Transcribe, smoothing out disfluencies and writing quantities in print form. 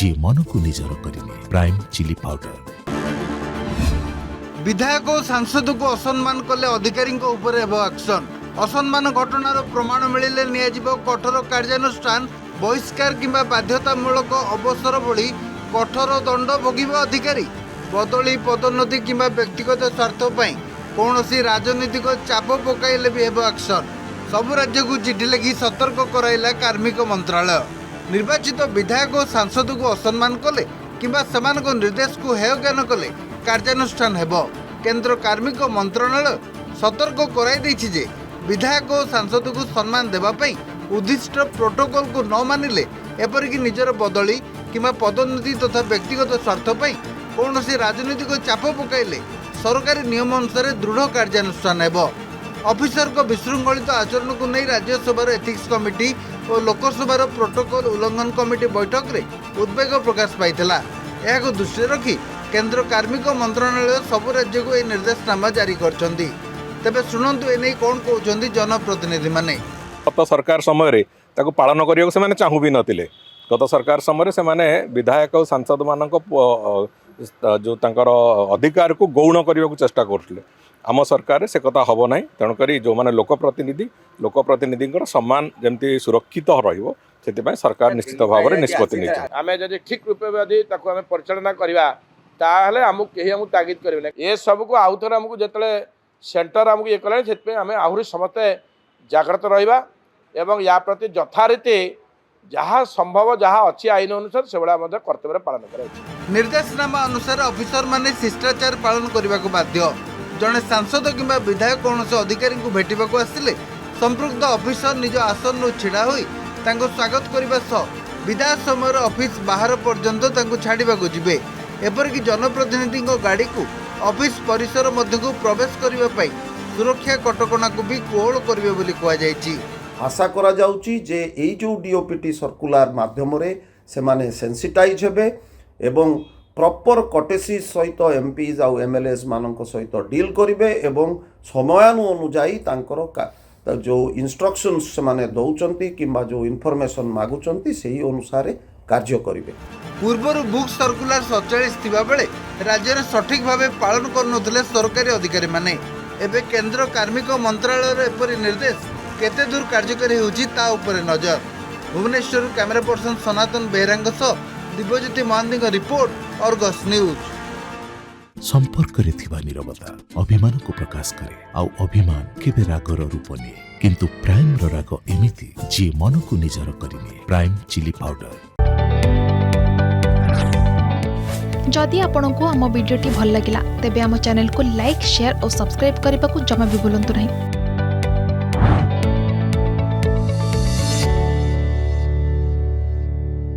जी मन को निजर करिने प्राइम चिली पाउडर। विधायक और सांसद को असम्मान कले अधिकारी एक्शन। असम्मान घटनार प्रमाण मिले नियाजिबो कठोर कार्यानुष्ठान। बहिष्कार किंबा बाध्यतामूलक अवसर भली कठोर दंड भोगिब अधिकारी। बदली पदोन्नति किंबा व्यक्तिगत स्वार्थ पई कौनसी राजनीतिक चाप पकाइले भी हेबो एक्शन। सबु राज्य को चिठी लिखि सतर्क कराइला कार्मिक मंत्रालय। निर्वाचित विधायक और सांसद को असम्मान कले किंबा सेमानक निर्देश को हेय ज्ञान कले कार्यानुष्ठान हेबो। केंद्र कार्मिक मंत्रालय सतर्क कराई दैछि जे विधायक और सांसद को सम्मान देबा पई उद्दिष्ट प्रोटोकॉल को न मानिले एपरिक निजर बदली किंबा पदोन्नति तथा व्यक्तिगत स्वार्थ पई कौनसी राजनीतिक चाप पकाइले सरकारी नियम अनुसार दृढ़ कार्यानुष्ठान हेबो। ऑफिसर को विशृंखलित आचरण को नहीं राज्यसभा एथिक्स कमिटी और लोकसभा प्रोटोकॉल उल्लंघन कमिटी बैठक में उद्वेग प्रकाश पाइथिला। एहाको दृष्टि रखी केंद्र कार्मिक मंत्रालय सबु राज्य को यह निर्देशनामा जारी करछंती। तेबे सुनंतु एने कौन कहउछंती जनप्रतिनिधि माने। गत सरकार समय ताको पालन करियो से माने चाहू भी नथिले। गत सरकार समय से माने विधायक और सांसद मानक जो तांकर अधिकार को गौण करने को चेष्टा करथिले। आम सरकार से कथा हम ना। तेणुक जो मैंने लोकप्रतिनिधि सम्मान जमती सुरक्षित रहिबो से सरकार निश्चित भाव में निष्पत्ति नहीं। आम जब ठीक रूपे परिचालना करवा ताहले आमको कहीं आमको तागिद करेंगे। ये सब को आउ थे आमको जो सेंटर आमको ये कले से आम आहरी समस्ते जाग्रत रहा एवं या प्रति यथारीति जहाँ संभव जहाँ अच्छी आईन अनुसार से कर्तव्य पालन कर। निर्देशनामा अनुसार ऑफिसर माने शिष्टाचार पालन करने को बाध्य। जड़े सांसद किंबा विधायक कौन अधिकारी को भेटा आसिले संपृक्त ऑफिसर निज आसन छिड़ा होई तांको स्वागत करने सह विदाय समय ऑफिस बाहर पर्यंत छाड़ा जीवे। एपरिक जनप्रतिनिधि गाड़ी को ऑफिस परिसर मध्य को प्रवेश करने सुरक्षा कटकणा को भी कोहल करेंगे बोली कहुई। आशा करा जाउची जे एई जो डीओपीटी सर्कुलर माध्यम रे से माने सेंसिटाइज हेबे एवं प्रॉपर कटेसी सहित एमपीज आउ एमएलएस मानक सहित डील करिवे एवं समयानु अनुसायी तांकर जो इंस्ट्रक्शंस से माने दउचंती किंबा जो इन्फॉर्मेशन मागुचंती सेही अनुसार कार्य करिवे। पूर्वर बुक सर्कुलर 47 थिबा बेले राज्य में सठिक भाव पालन करनुथिले सरकारी अधिकारी माने। एबे केंद्र कार्मिक मंत्रालय एपरि निर्देश केते दूर कार्यकारी होउची ता उपरे नजर। भुवनेश्वर कैमरा पर्सन सनातन बेहरांग Dibyajyoti Mohanty report Argus news. संपर्क रे थिबा निरवता अभिमान को प्रकाश करे आउ अभिमान केबे रागर रूप निये किंतु प्राइम रो राग एमिति जे मन को निजर करिने प्राइम चिली पाउडर। जदि आपंक आम भिडी भल लगा तेब आम चैनल को लाइक शेयर और सब्सक्राइब करने को जमा भी भूलु नहीं।